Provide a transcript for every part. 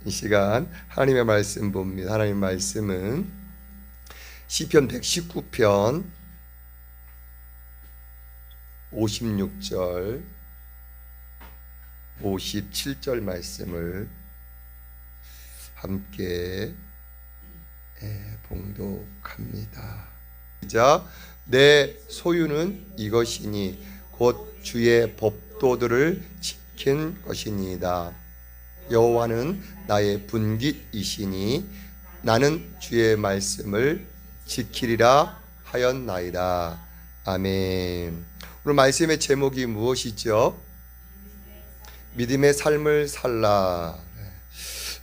이 시간 하나님의 말씀 봅니다. 하나님의 말씀은 시편 119편 56절 57절 말씀을 함께 봉독합니다. 시작. 내 소유는 이것이니 곧 주의 법도들을 지킨 것이니이다. 여호와는 나의 분깃이시니 나는 주의 말씀을 지키리라 하였나이다. 아멘. 오늘 말씀의 제목이 무엇이죠? 믿음의 삶을 살라.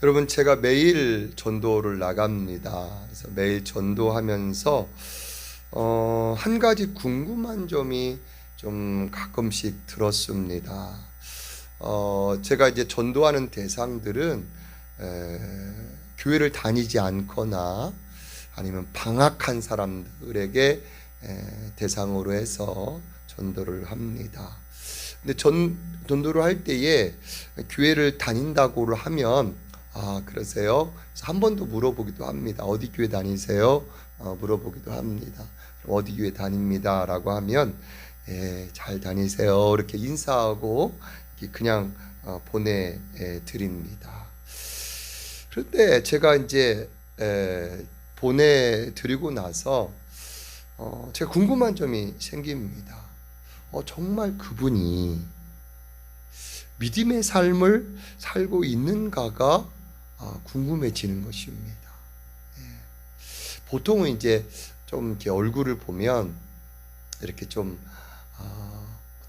여러분, 제가 매일 전도를 나갑니다. 그래서 매일 전도하면서 한 가지 궁금한 점이 좀 가끔씩 들었습니다. 제가 이제 전도하는 대상들은 교회를 다니지 않거나 아니면 방학한 사람들에게 대상으로 해서 전도를 합니다. 근데 전도를 할 때에 교회를 다닌다고 하면 그러세요? 그래서 한 번 더 물어보기도 합니다. 어디 교회 다니세요? 물어보기도 합니다. 어디 교회 다닙니다 라고 하면 잘 다니세요 이렇게 인사하고 그냥 보내드립니다. 그런데 제가 이제 보내드리고 나서 제가 궁금한 점이 생깁니다. 정말 그분이 믿음의 삶을 살고 있는가가 궁금해지는 것입니다. 보통은 이제 좀 이렇게 얼굴을 보면 이렇게 좀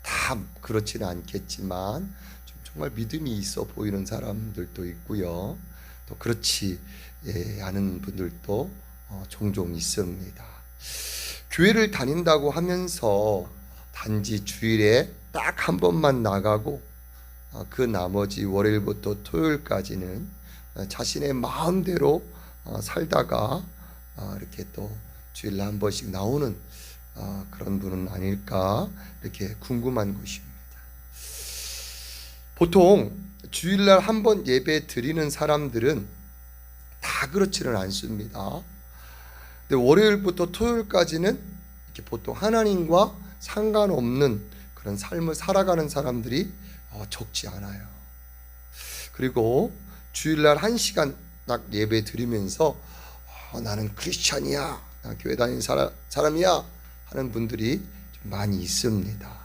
다 그렇지는 않겠지만 좀 정말 믿음이 있어 보이는 사람들도 있고요. 또 그렇지 않은 분들도 종종 있습니다. 교회를 다닌다고 하면서 단지 주일에 딱 한 번만 나가고 그 나머지 월요일부터 토요일까지는 자신의 마음대로 살다가 이렇게 또 주일에 한 번씩 나오는 그런 분은 아닐까 이렇게 궁금한 것입니다. 보통 주일날 한 번 예배 드리는 사람들은 다 그렇지는 않습니다. 근데 월요일부터 토요일까지는 이렇게 보통 하나님과 상관없는 그런 삶을 살아가는 사람들이 적지 않아요. 그리고 주일날 1시간 딱 예배 드리면서 나는 크리스찬이야, 나 교회 다니는 사람이야 하는 분들이 좀 많이 있습니다.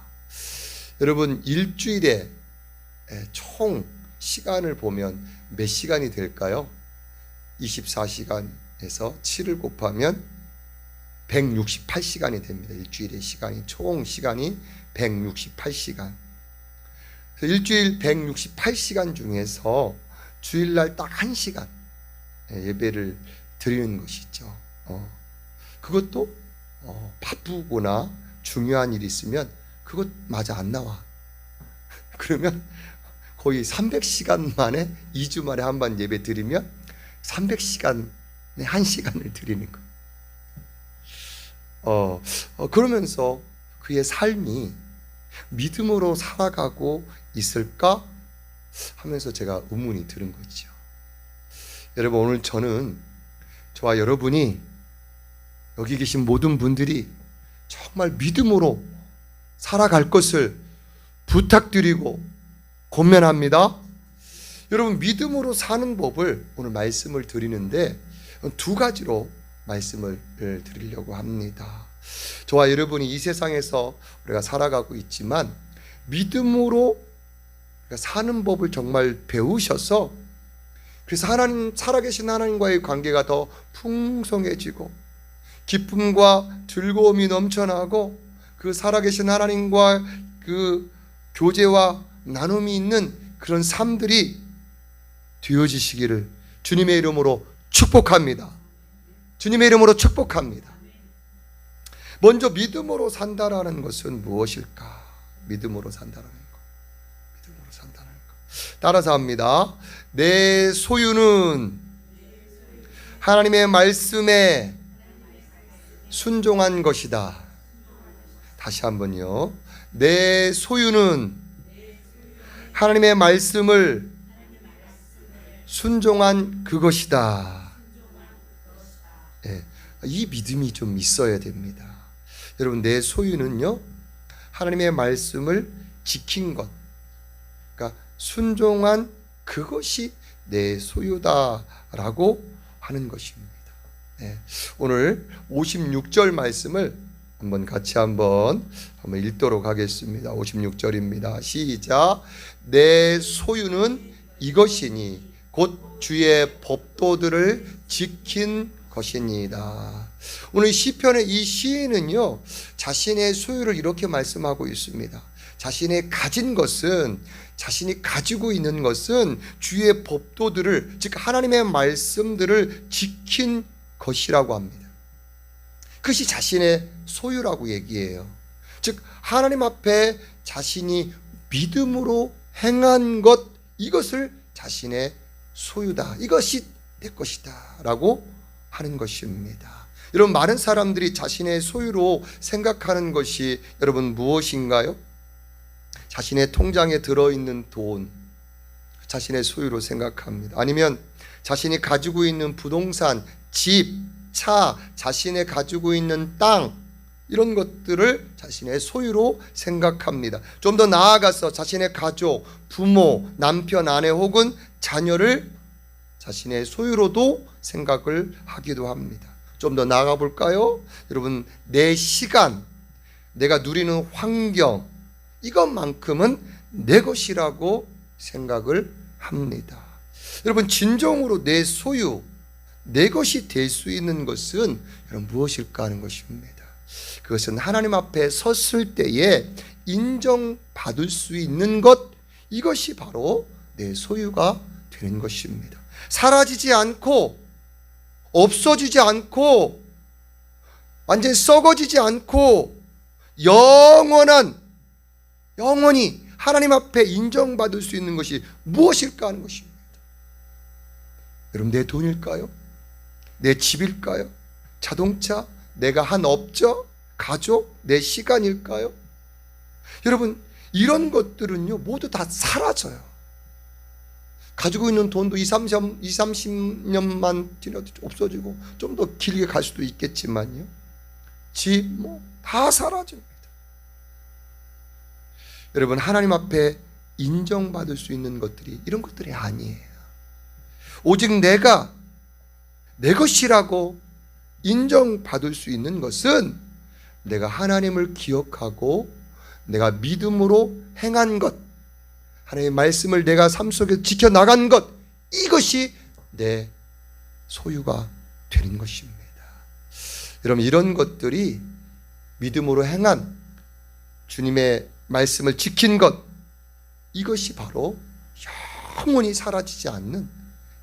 여러분, 일주일에 총 시간을 보면 몇 시간이 될까요? 24시간에서 7을 곱하면 168시간이 됩니다. 일주일의 시간이, 총 시간이 168시간. 그래서 일주일 168시간 중에서 주일날 딱 1시간 예배를 드리는 것이죠. 그것도 바쁘거나 중요한 일이 있으면 그것 마저 안 나와. 그러면 거의 300시간 만에 2주 만에 한 번 예배 드리면 300시간에 1시간을 드리는 거예요. 그러면서 그의 삶이 믿음으로 살아가고 있을까 하면서 제가 의문이 드는 거죠. 여러분, 오늘 저와 여러분이 여기 계신 모든 분들이 정말 믿음으로 살아갈 것을 부탁드리고 권면합니다. 여러분, 믿음으로 사는 법을 오늘 말씀을 드리는데 두 가지로 말씀을 드리려고 합니다. 저와 여러분이 이 세상에서 우리가 살아가고 있지만 믿음으로 사는 법을 정말 배우셔서 그래서 살아계신 하나님과의 관계가 더 풍성해지고 기쁨과 즐거움이 넘쳐나고 그 살아계신 하나님과 그 교제와 나눔이 있는 그런 삶들이 되어지시기를 주님의 이름으로 축복합니다. 주님의 이름으로 축복합니다. 먼저 믿음으로 산다라는 것은 무엇일까? 믿음으로 산다라는 것. 믿음으로 산다라는 것. 따라서 합니다. 내 소유는 하나님의 말씀에 순종한 것이다. 다시 한번요. 내 소유는 하나님의 말씀을 순종한 그것이다. 예, 이 믿음이 좀 있어야 됩니다. 여러분, 내 소유는요, 하나님의 말씀을 지킨 것, 그러니까 순종한 그것이 내 소유다라고 하는 것입니다. 네. 오늘 56절 말씀을 같이 한번 읽도록 하겠습니다. 56절입니다. 시작. 내 소유는 이것이니 곧 주의 법도들을 지킨 것이니이다. 오늘 시편의 이 시인은요, 자신의 소유를 이렇게 말씀하고 있습니다. 자신의 가진 것은, 자신이 가지고 있는 것은 주의 법도들을, 즉 하나님의 말씀들을 지킨 것이라고 합니다. 그것이 자신의 소유라고 얘기해요. 즉 하나님 앞에 자신이 믿음으로 행한 것, 이것을 자신의 소유다, 이것이 내 것이다 라고 하는 것입니다. 여러분, 많은 사람들이 자신의 소유로 생각하는 것이 여러분 무엇인가요? 자신의 통장에 들어있는 돈, 자신의 소유로 생각합니다. 아니면 자신이 가지고 있는 부동산, 집, 차, 자신의 가지고 있는 땅, 이런 것들을 자신의 소유로 생각합니다. 좀 더 나아가서 자신의 가족, 부모, 남편, 아내 혹은 자녀를 자신의 소유로도 생각을 하기도 합니다. 좀 더 나아가 볼까요? 여러분, 내 시간, 내가 누리는 환경, 이것만큼은 내 것이라고 생각을 합니다. 여러분, 진정으로 내 소유, 내 것이 될 수 있는 것은 여러분 무엇일까 하는 것입니다. 그것은 하나님 앞에 섰을 때에 인정받을 수 있는 것, 이것이 바로 내 소유가 되는 것입니다. 사라지지 않고, 없어지지 않고, 완전히 썩어지지 않고, 영원히 하나님 앞에 인정받을 수 있는 것이 무엇일까 하는 것입니다. 여러분, 내 돈일까요? 내 집일까요? 자동차? 내가 한 업적? 가족? 내 시간일까요? 여러분, 이런 것들은요 모두 다 사라져요. 가지고 있는 돈도 30년만 지나도 없어지고 좀 더 길게 갈 수도 있겠지만요, 집 다 사라집니다. 여러분, 하나님 앞에 인정받을 수 있는 것들이 이런 것들이 아니에요. 오직 내가 내 것이라고 인정받을 수 있는 것은 내가 하나님을 기억하고 내가 믿음으로 행한 것, 하나님의 말씀을 내가 삶 속에 지켜나간 것, 이것이 내 소유가 되는 것입니다. 여러분, 이런 것들이 믿음으로 행한, 주님의 말씀을 지킨 것, 이것이 바로 영원히 사라지지 않는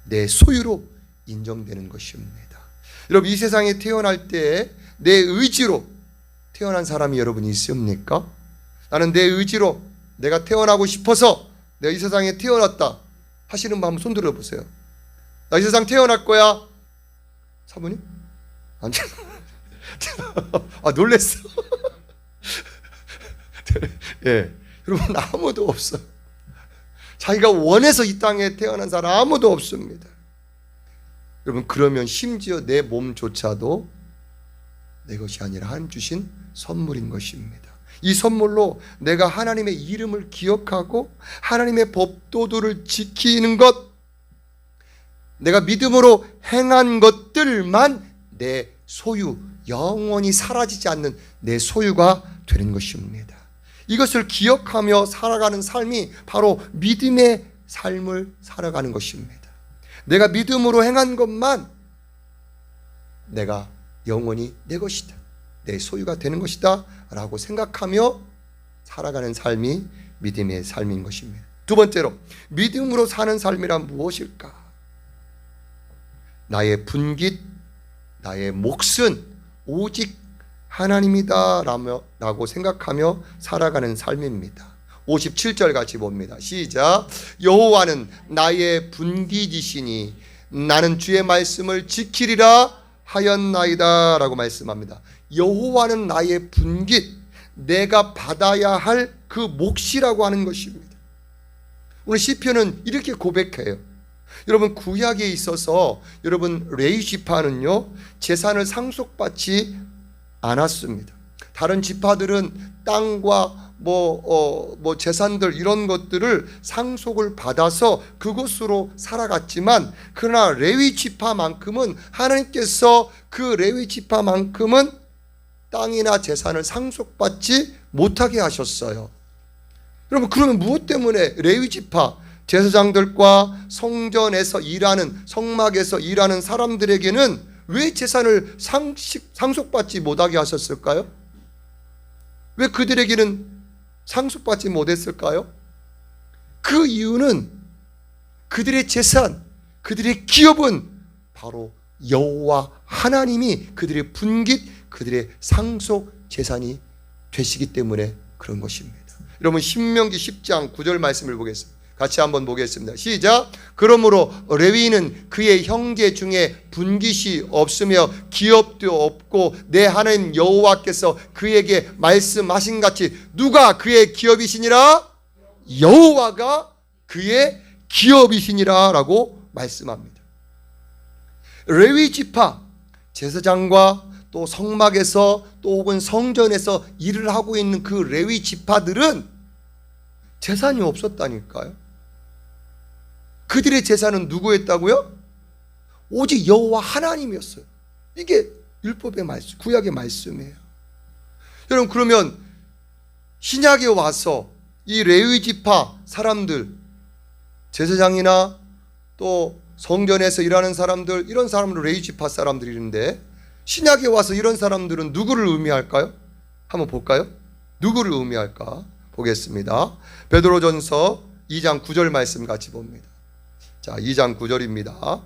내 소유로 인정되는 것입니다. 여러분, 이 세상에 태어날 때 내 의지로 태어난 사람이 여러분 있습니까? 나는 내 의지로 내가 태어나고 싶어서 내가 이 세상에 태어났다 하시는 분 한번 손 들어보세요. 나 이 세상 태어날 거야. 사모님? 아니. 아, 놀랬어. 예, 여러분, 아무도 없어. 자기가 원해서 이 땅에 태어난 사람 아무도 없습니다. 여러분, 그러면 심지어 내 몸조차도 내 것이 아니라 하나님 주신 선물인 것입니다. 이 선물로 내가 하나님의 이름을 기억하고 하나님의 법도들을 지키는 것, 내가 믿음으로 행한 것들만 내 소유, 영원히 사라지지 않는 내 소유가 되는 것입니다. 이것을 기억하며 살아가는 삶이 바로 믿음의 삶을 살아가는 것입니다. 내가 믿음으로 행한 것만 내가 영원히 내 것이다, 내 소유가 되는 것이다 라고 생각하며 살아가는 삶이 믿음의 삶인 것입니다. 두 번째로, 믿음으로 사는 삶이란 무엇일까? 나의 분깃, 나의 몫은 오직 하나님이다 라고 생각하며 살아가는 삶입니다. 57절 같이 봅니다. 시작. 여호와는 나의 분깃이시니 나는 주의 말씀을 지키리라 하였나이다 라고 말씀합니다. 여호와는 나의 분깃, 내가 받아야 할 그 몫이라고 하는 것입니다. 오늘 시편은 이렇게 고백해요. 여러분 구약에 있어서 여러분 레위 지파는요 재산을 상속받지 않았습니다. 다른 지파들은 땅과 재산들 이런 것들을 상속을 받아서 그것으로 살아갔지만 그러나 레위 지파만큼은 하나님께서 그 레위 지파만큼은 땅이나 재산을 상속받지 못하게 하셨어요. 여러분 그러면 무엇 때문에 레위 지파 제사장들과 성전에서 일하는 성막에서 일하는 사람들에게는 왜 재산을 상속받지 못하게 하셨을까요? 왜 그들에게는 상속받지 못했을까요? 그 이유는 그들의 재산, 그들의 기업은 바로 여호와 하나님이 그들의 분깃, 그들의 상속 재산이 되시기 때문에 그런 것입니다. 여러분 신명기 10장 9절 말씀을 보겠습니다. 같이 한번 보겠습니다. 시작. 그러므로 레위인은 그의 형제 중에 분깃이 없으며 기업도 없고 내 하나님 여호와께서 그에게 말씀하신 같이 누가 그의 기업이시니라? 여호와가 그의 기업이시니라 라고 말씀합니다. 레위 지파 제사장과 또 성막에서 또 혹은 성전에서 일을 하고 있는 그 레위 지파들은 재산이 없었다니까요. 그들의 재산은 누구였다고요? 오직 여호와 하나님이었어요. 이게 율법의 말씀, 구약의 말씀이에요. 여러분 그러면 신약에 와서 이 레위 지파 사람들, 제사장이나 또 성전에서 일하는 사람들, 이런 사람들 레위 지파 사람들인데 신약에 와서 이런 사람들은 누구를 의미할까요? 한번 볼까요? 누구를 의미할까? 보겠습니다. 베드로전서 2장 9절 말씀 같이 봅니다. 자, 2장 9절입니다.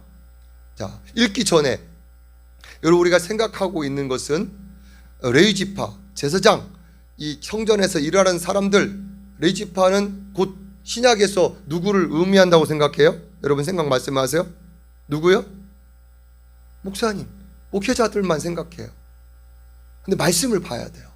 자, 읽기 전에 여러분 우리가 생각하고 있는 것은 레위 지파, 제사장, 이 성전에서 일하는 사람들, 레위 지파는 곧 신약에서 누구를 의미한다고 생각해요? 여러분 생각 말씀하세요. 누구요? 목사님, 목회자들만 생각해요. 근데 말씀을 봐야 돼요.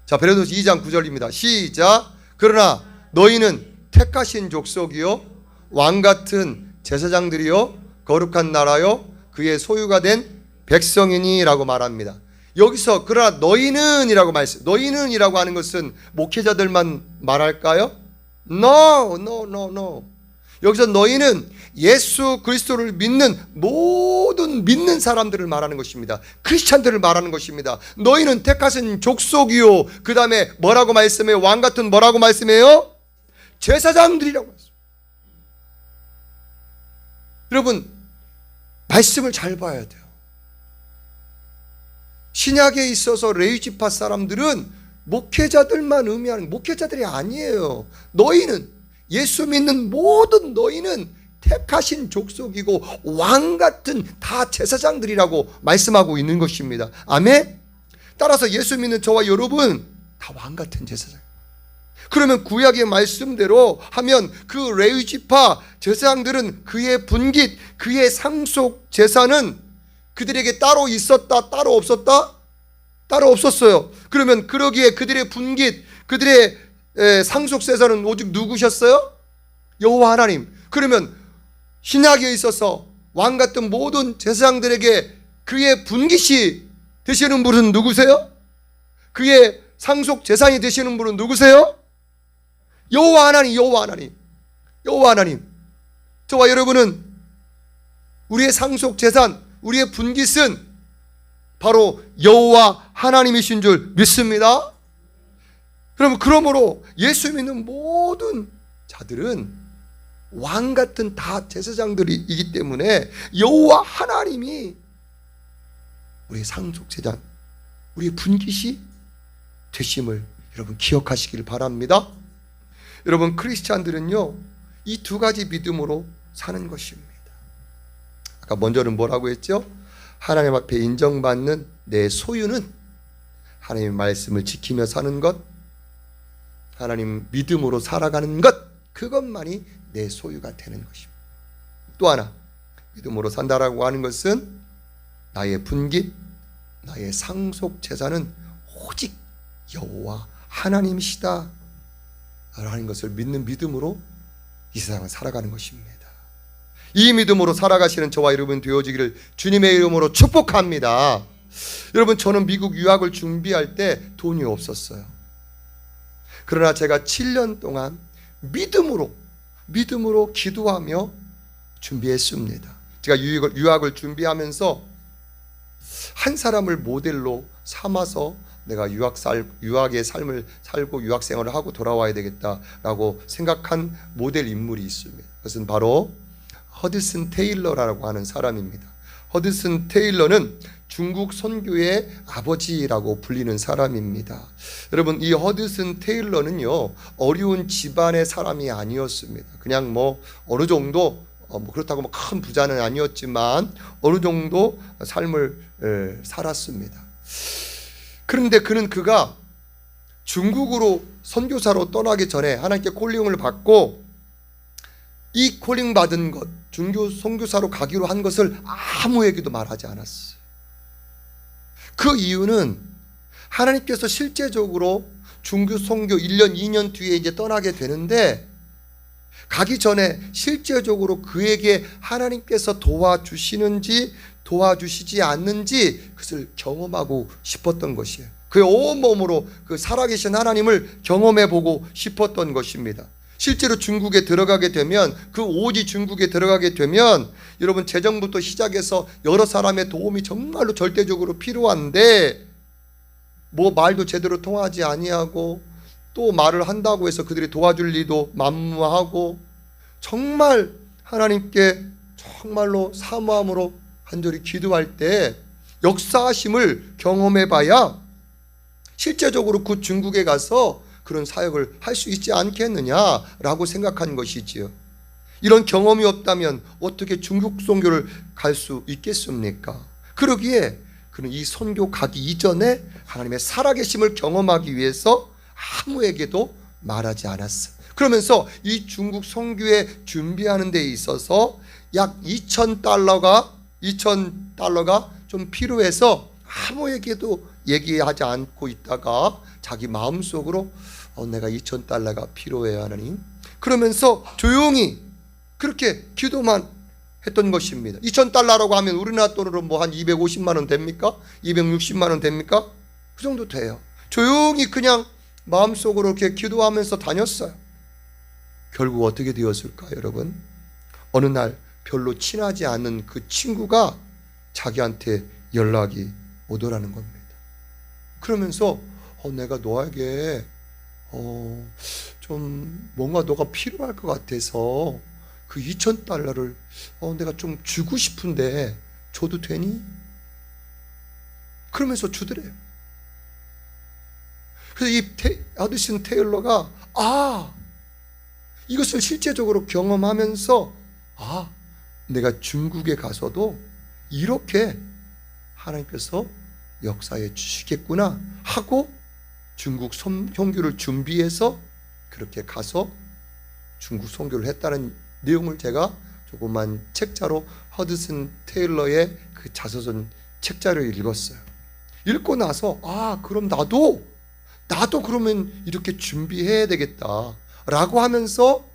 자, 베드로전서 2장 9절입니다. 시작. 그러나 너희는 택하신 족속이요 왕같은 제사장들이요 거룩한 나라요 그의 소유가 된 백성이니라고 말합니다. 여기서 그러나 너희는 이라고 말씀, 너희는 이라고 하는 것은 목회자들만 말할까요? No. 여기서 너희는 예수 그리스도를 믿는 모든 믿는 사람들을 말하는 것입니다. 크리스찬들을 말하는 것입니다. 너희는 택하신 족속이요 그 다음에 뭐라고 말씀해요? 왕같은 뭐라고 말씀해요? 제사장들이라고 말씀. 여러분 말씀을 잘 봐야 돼요. 신약에 있어서 레위 지파 사람들은 목회자들만 의미하는 목회자들이 아니에요. 너희는 예수 믿는 모든 너희는 택하신 족속이고 왕같은 다 제사장들이라고 말씀하고 있는 것입니다. 아멘. 따라서 예수 믿는 저와 여러분 다 왕같은 제사장. 그러면 구약의 말씀대로 하면 그 레위 지파 제사장들은 그의 분깃, 그의 상속 재산은 그들에게 따로 있었다, 따로 없었다? 따로 없었어요. 그러면 그러기에 그들의 분깃, 그들의 상속 재산은 오직 누구셨어요? 여호와 하나님. 그러면 신약에 있어서 왕 같은 모든 제사장들에게 그의 분깃이 되시는 분은 누구세요? 그의 상속 재산이 되시는 분은 누구세요? 여호와 하나님, 여호와 하나님, 여호와 하나님. 저와 여러분은 우리의 상속 재산, 우리의 분깃은 바로 여호와 하나님이신 줄 믿습니다. 여러분 그러므로 예수 믿는 모든 자들은 왕 같은 다 제사장들이기 때문에 여호와 하나님이 우리의 상속 재산, 우리의 분깃이 되심을 여러분 기억하시길 바랍니다. 여러분 크리스찬들은요 이 두 가지 믿음으로 사는 것입니다. 아까 먼저는 뭐라고 했죠? 하나님 앞에 인정받는 내 소유는 하나님의 말씀을 지키며 사는 것, 하나님 믿음으로 살아가는 것, 그것만이 내 소유가 되는 것입니다. 또 하나 믿음으로 산다라고 하는 것은 나의 분깃, 나의 상속 재산은 오직 여호와 하나님이시다 라는 것을 믿는 믿음으로 이 세상을 살아가는 것입니다. 이 믿음으로 살아가시는 저와 여러분 되어지기를 주님의 이름으로 축복합니다. 여러분, 저는 미국 유학을 준비할 때 돈이 없었어요. 그러나 제가 7년 동안 믿음으로 기도하며 준비했습니다. 제가 유학을 준비하면서 한 사람을 모델로 삼아서 내가 유학의 삶을 살고 유학 생활을 하고 돌아와야 되겠다라고 생각한 모델 인물이 있습니다. 그것은 바로 허드슨 테일러라고 하는 사람입니다. 허드슨 테일러는 중국 선교의 아버지라고 불리는 사람입니다. 여러분, 이 허드슨 테일러는요, 어려운 집안의 사람이 아니었습니다. 그냥 어느 정도 그렇다고 큰 부자는 아니었지만 어느 정도 삶을 살았습니다. 그런데 그가 중국으로 선교사로 떠나기 전에 하나님께 콜링을 받고 이 콜링 받은 것, 중교 선교사로 가기로 한 것을 아무에게도 말하지 않았어요. 그 이유는 하나님께서 실제적으로 중교 선교 1년 2년 뒤에 이제 떠나게 되는데, 가기 전에 실제적으로 그에게 하나님께서 도와주시는지 도와주시지 않는지 그것을 경험하고 싶었던 것이에요. 그의 온몸으로 그 살아계신 하나님을 경험해 보고 싶었던 것입니다. 실제로 중국에 들어가게 되면, 그 오지 중국에 들어가게 되면 여러분, 재정부터 시작해서 여러 사람의 도움이 정말로 절대적으로 필요한데, 말도 제대로 통하지 아니하고 또 말을 한다고 해서 그들이 도와줄 리도 만무하고, 정말 하나님께 정말로 사모함으로 간절히 기도할 때 역사하심을 경험해 봐야 실제적으로 그 중국에 가서 그런 사역을 할 수 있지 않겠느냐라고 생각한 것이지요. 이런 경험이 없다면 어떻게 중국 선교를 갈 수 있겠습니까? 그러기에 그는 이 선교 가기 이전에 하나님의 살아계심을 경험하기 위해서 아무에게도 말하지 않았어요. 그러면서 이 중국 선교에 준비하는 데 있어서 약 2,000달러가 좀 필요해서 아무에게도 얘기하지 않고 있다가 자기 마음속으로 내가 2,000달러가 필요해요, 하나님. 그러면서 조용히 그렇게 기도만 했던 것입니다. 2,000달러라고 하면 우리나라 돈으로 한 250만 원 됩니까? 260만 원 됩니까? 그 정도 돼요. 조용히 그냥 마음속으로 이렇게 기도하면서 다녔어요. 결국 어떻게 되었을까요, 여러분? 어느 날 별로 친하지 않는 그 친구가 자기한테 연락이 오더라는 겁니다. 그러면서 내가 너에게 좀 뭔가 너가 필요할 것 같아서 그 2,000달러를 내가 좀 주고 싶은데 줘도 되니? 그러면서 주더래요. 그래서 이 허드슨 테일러가 이것을 실제적으로 경험하면서 내가 중국에 가서도 이렇게 하나님께서 역사해 주시겠구나 하고 중국 선교를 준비해서 그렇게 가서 중국 선교를 했다는 내용을 제가 조그만 책자로 허드슨 테일러의 그 자서전 책자를 읽었어요. 읽고 나서 그럼 나도 그러면 이렇게 준비해야 되겠다 라고 하면서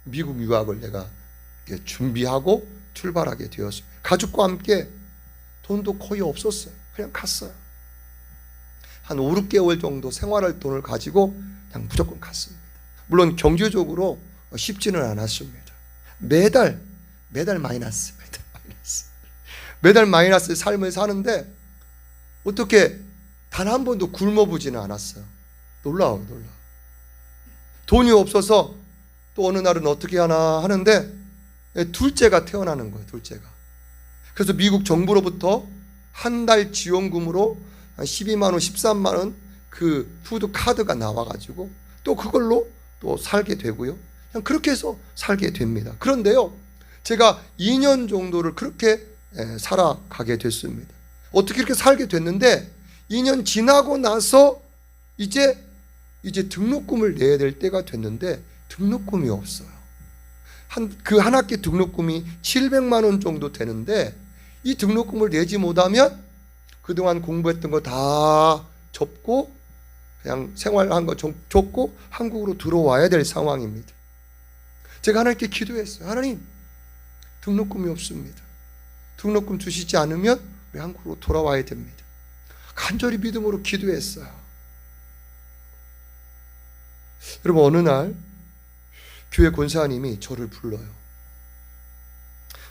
미국 유학을 내가 준비하고 출발하게 되었습니다. 가족과 함께. 돈도 거의 없었어요. 그냥 갔어요. 한 5, 6개월 정도 생활할 돈을 가지고 그냥 무조건 갔습니다. 물론 경제적으로 쉽지는 않았습니다. 매달 마이너스. 매달 마이너스 삶을 사는데 어떻게 단 한 번도 굶어보지는 않았어요. 놀라워요. 돈이 없어서 또 어느 날은 어떻게 하나 하는데 둘째가 태어나는 거예요. 둘째가. 그래서 미국 정부로부터 한 달 지원금으로 12만 원, 13만 원 그 푸드 카드가 나와가지고 또 그걸로 또 살게 되고요. 그냥 그렇게 해서 살게 됩니다. 그런데요, 제가 2년 정도를 그렇게 살아가게 됐습니다. 어떻게 이렇게 살게 됐는데 2년 지나고 나서 이제 등록금을 내야 될 때가 됐는데 등록금이 없어요. 한 학기 등록금이 700만 원 정도 되는데 이 등록금을 내지 못하면 그동안 공부했던 거 다 접고 그냥 생활한 거 접고 한국으로 들어와야 될 상황입니다. 제가 하나님께 기도했어요. 하나님, 등록금이 없습니다. 등록금 주시지 않으면 우리 한국으로 돌아와야 됩니다. 간절히 믿음으로 기도했어요. 여러분, 어느 날 교회 권사님이 저를 불러요.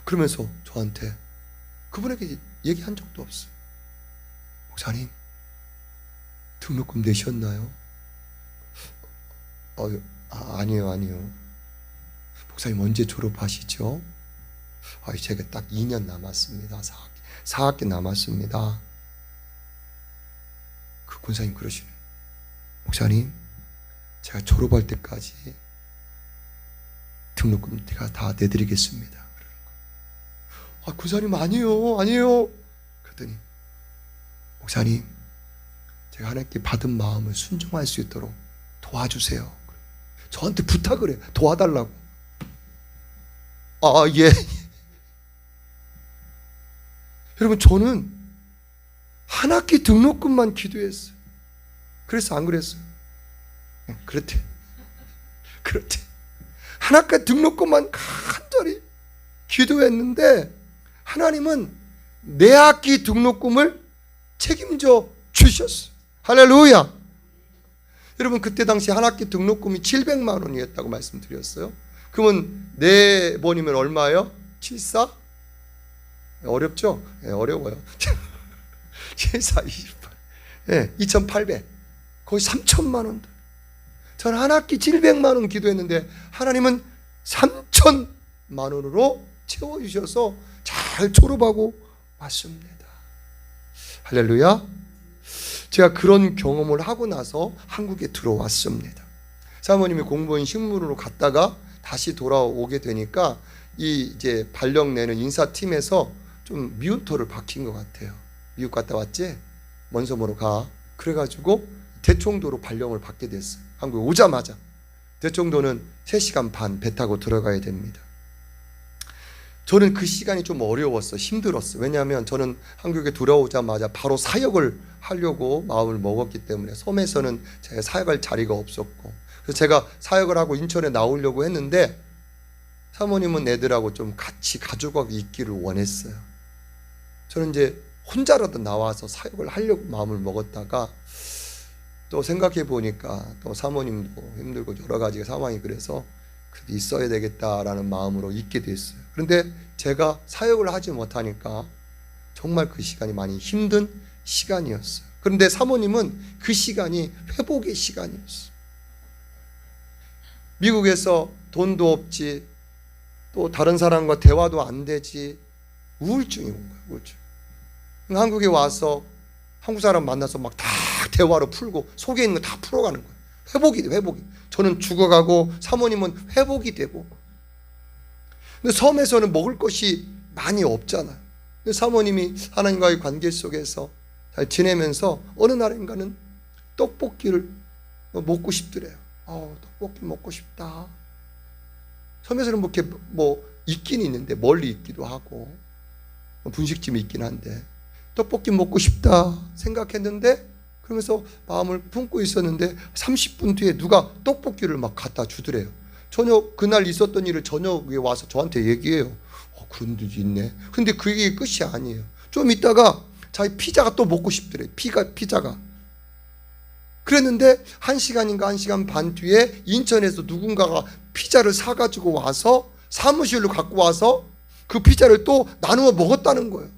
그러면서 저한테, 그분에게 얘기한 적도 없어요. 목사님, 등록금 내셨나요? 아니요. 목사님 언제 졸업하시죠? 제가 딱 2년 남았습니다. 4학기 남았습니다. 그 권사님 그러시네. 목사님, 제가 졸업할 때까지 등록금 제가 다 내드리겠습니다. 권사님 아니에요. 그랬더니, 목사님, 제가 하나님께 받은 마음을 순종할 수 있도록 도와주세요. 저한테 부탁을 해요. 도와달라고. 예. 여러분, 저는 한 학기 등록금만 기도했어요. 그래서 안 그랬어요? 그렇대. 한 학기 등록금만 간절히 기도했는데 하나님은 내 학기 등록금을 책임져 주셨어요. 할렐루야. 여러분, 그때 당시 한 학기 등록금이 700만 원이었다고 말씀드렸어요. 그러면 4번이면 얼마예요? 74? 어렵죠? 어려워요. 74, 28. 2800. 거의 3천만 원. 저는 한 학기 700만 원 기도했는데 하나님은 3천만 원으로 채워주셔서 잘 졸업하고 왔습니다. 할렐루야. 제가 그런 경험을 하고 나서 한국에 들어왔습니다. 사모님이 공무원 식물으로 갔다가 다시 돌아오게 되니까 이제 발령 내는 인사팀에서 좀 미운 털을 박힌 것 같아요. 미국 갔다 왔지? 먼 섬으로 가. 그래가지고 대청도로 발령을 받게 됐어요. 한국에 오자마자. 대청도는 3시간 반 배 타고 들어가야 됩니다. 저는 그 시간이 좀 어려웠어요. 힘들었어요. 왜냐하면 저는 한국에 돌아오자마자 바로 사역을 하려고 마음을 먹었기 때문에 섬에서는 제가 사역할 자리가 없었고, 그래서 제가 사역을 하고 인천에 나오려고 했는데 사모님은 애들하고 좀 같이 가족하고 있기를 원했어요. 저는 이제 혼자라도 나와서 사역을 하려고 마음을 먹었다가 또 생각해 보니까 또 사모님도 힘들고 여러 가지 상황이 그래서 그래도 있어야 되겠다라는 마음으로 있게 됐어요. 그런데 제가 사역을 하지 못하니까 정말 그 시간이 많이 힘든 시간이었어요. 그런데 사모님은 그 시간이 회복의 시간이었어요. 미국에서 돈도 없지, 또 다른 사람과 대화도 안 되지, 우울증이 온 거예요. 우울증. 한국에 와서 한국 사람 만나서 막 다 대화로 풀고 속에 있는 거 다 풀어가는 거예요. 회복이 돼, 회복이. 저는 죽어가고 사모님은 회복이 되고. 근데 섬에서는 먹을 것이 많이 없잖아요. 근데 사모님이 하나님과의 관계 속에서 잘 지내면서 어느 날인가는 떡볶이를 먹고 싶더래요. 떡볶이 먹고 싶다. 섬에서는 뭐 이렇게 있긴 있는데 멀리 있기도 하고 분식집이 있긴 한데 떡볶이 먹고 싶다 생각했는데, 그러면서 마음을 품고 있었는데 30분 뒤에 누가 떡볶이를 막 갖다 주더래요. 그날 있었던 일을 저녁에 와서 저한테 얘기해요. 그런 일이 있네. 근데 그게 끝이 아니에요. 좀 있다가 자기 피자가 또 먹고 싶더래요. 피자가. 그랬는데 1시간인가 1시간 반 뒤에 인천에서 누군가가 피자를 사가지고 와서 사무실로 갖고 와서 그 피자를 또 나누어 먹었다는 거예요.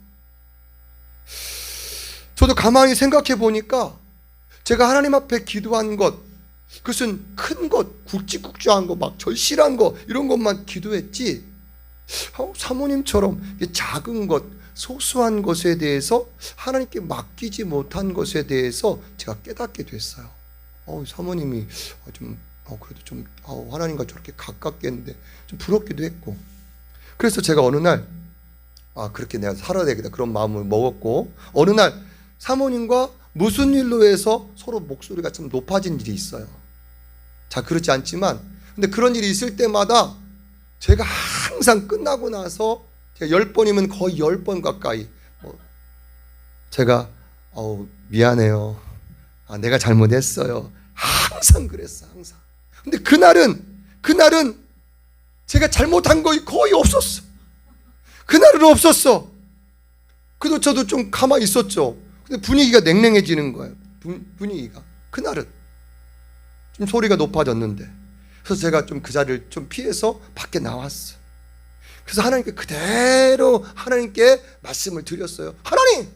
저도 가만히 생각해 보니까 제가 하나님 앞에 기도한 것, 그것은 큰 것, 굵직굵직한 거, 막 절실한 거, 이런 것만 기도했지, 사모님처럼 작은 것, 소소한 것에 대해서 하나님께 맡기지 못한 것에 대해서 제가 깨닫게 됐어요. 사모님이 그래도 좀 하나님과 저렇게 가깝게 했는데 좀 부럽기도 했고, 그래서 제가 어느 날 그렇게 내가 살아야 되겠다 그런 마음을 먹었고, 어느 날 사모님과 무슨 일로 해서 서로 목소리가 좀 높아진 일이 있어요. 자, 그렇지 않지만 근데 그런 일이 있을 때마다 제가 항상 끝나고 나서 제가 10번이면 거의 10번 가까이 제가 미안해요, 내가 잘못했어요, 항상 그랬어, 항상. 근데 그날은 제가 잘못한 거의 거의 없었어. 그날은 없었어. 그래도 저도 좀 가만히 있었죠. 근데 분위기가 냉랭해지는 거예요. 분위기가. 그날은 좀 소리가 높아졌는데, 그래서 제가 좀 그 자리를 좀 피해서 밖에 나왔어. 그래서 하나님께 그대로 하나님께 말씀을 드렸어요. 하나님,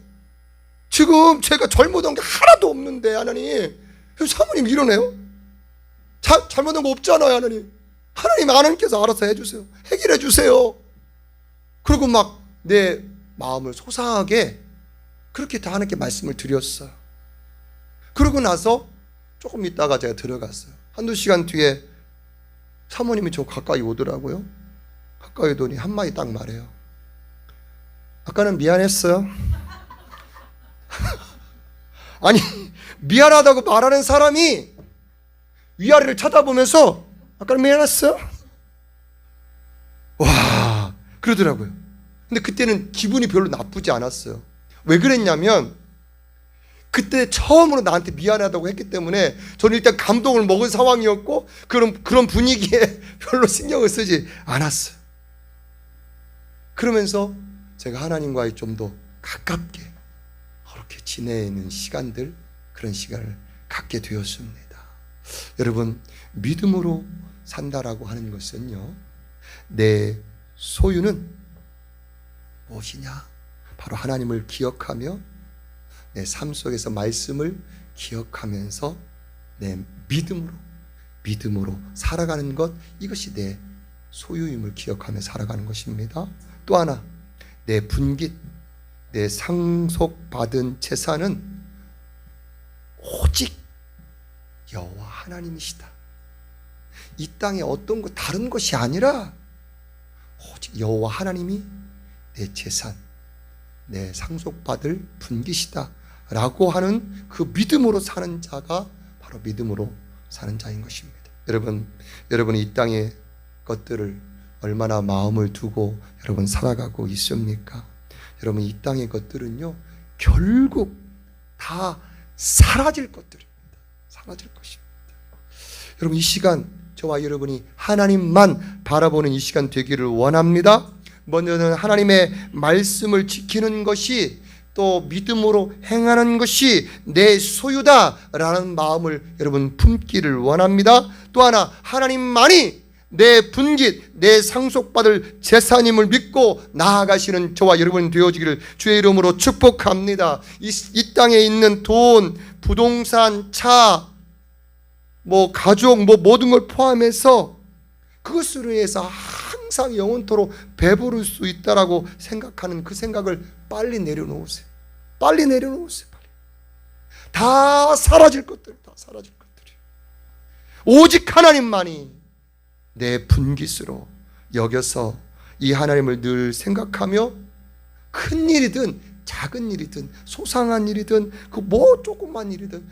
지금 제가 잘못한 게 하나도 없는데 하나님, 사모님 이러네요. 잘못한 거 없잖아요. 하나님 하나님께서 알아서 해주세요. 해결해 주세요. 그리고 막 내 마음을 소상하게 그렇게 다 하나님께 말씀을 드렸어요. 그러고 나서 조금 있다가 제가 들어갔어요. 한두 시간 뒤에 사모님이 저 가까이 오더라고요. 가까이 오더니 한마디 딱 말해요. 아까는 미안했어요. 아니, 미안하다고 말하는 사람이 위아래를 쳐다보면서 아까는 미안했어요? 와, 그러더라고요. 근데 그때는 기분이 별로 나쁘지 않았어요. 왜 그랬냐면 그때 처음으로 나한테 미안하다고 했기 때문에 저는 일단 감동을 먹은 상황이었고, 그런 분위기에 별로 신경을 쓰지 않았어요. 그러면서 제가 하나님과의 좀 더 가깝게 그렇게 지내는 시간들, 그런 시간을 갖게 되었습니다. 여러분, 믿음으로 산다라고 하는 것은요, 내 소유는 무엇이냐? 바로 하나님을 기억하며 내 삶 속에서 말씀을 기억하면서 내 믿음으로 살아가는 것, 이것이 내 소유임을 기억하며 살아가는 것입니다. 또 하나, 내 분깃, 내 상속받은 재산은 오직 여호와 하나님이시다. 이 땅에 어떤 것 다른 것이 아니라 오직 여호와 하나님이 내 재산, 내 상속받을 분깃이다 라고 하는 그 믿음으로 사는 자가 바로 믿음으로 사는 자인 것입니다. 여러분이 이 땅의 것들을 얼마나 마음을 두고 여러분 살아가고 있습니까? 여러분, 이 땅의 것들은요, 결국 다 사라질 것들입니다. 사라질 것입니다. 여러분, 이 시간 저와 여러분이 하나님만 바라보는 이 시간 되기를 원합니다. 먼저는 하나님의 말씀을 지키는 것이, 또 믿음으로 행하는 것이 내 소유다라는 마음을 여러분 품기를 원합니다. 또 하나, 하나님만이 내 분깃, 내 상속받을 재산임을 믿고 나아가시는 저와 여러분 되어지기를 주의 이름으로 축복합니다. 이 땅에 있는 돈, 부동산, 차, 가족, 모든 걸 포함해서 그것으로 인해서 항상 영원토록 배부를 수 있다라고 생각하는 그 생각을 빨리 내려놓으세요. 빨리. 다 사라질 것들, 다 사라질 것들이. 오직 하나님만이 내 분깃으로 여겨서 이 하나님을 늘 생각하며 큰 일이든 작은 일이든 소상한 일이든 조그만 일이든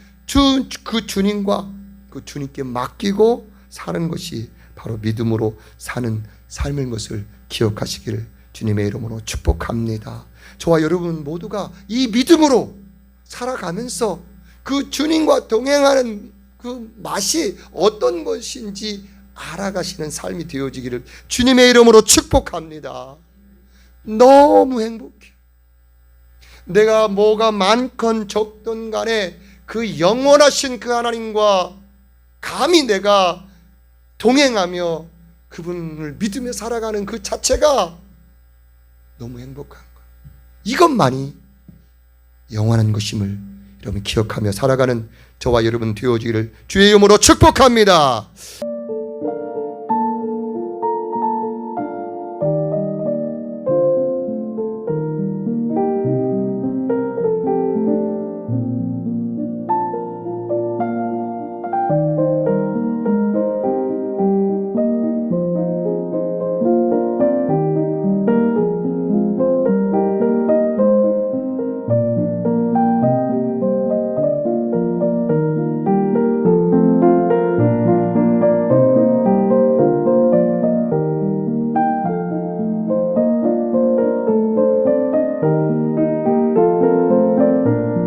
그 주님과 그 주님께 맡기고 사는 것이 바로 믿음으로 사는 삶인 것을 기억하시기를 주님의 이름으로 축복합니다. 저와 여러분 모두가 이 믿음으로 살아가면서 그 주님과 동행하는 그 맛이 어떤 것인지 알아가시는 삶이 되어지기를 주님의 이름으로 축복합니다. 너무 행복해. 내가 뭐가 많건 적든 간에 그 영원하신 그 하나님과 감히 내가 동행하며 그분을 믿으며 살아가는 그 자체가 너무 행복한 거예요. 이것만이 영원한 것임을 여러분 기억하며 살아가는 저와 여러분 되어지기를 주의 이름으로 축복합니다.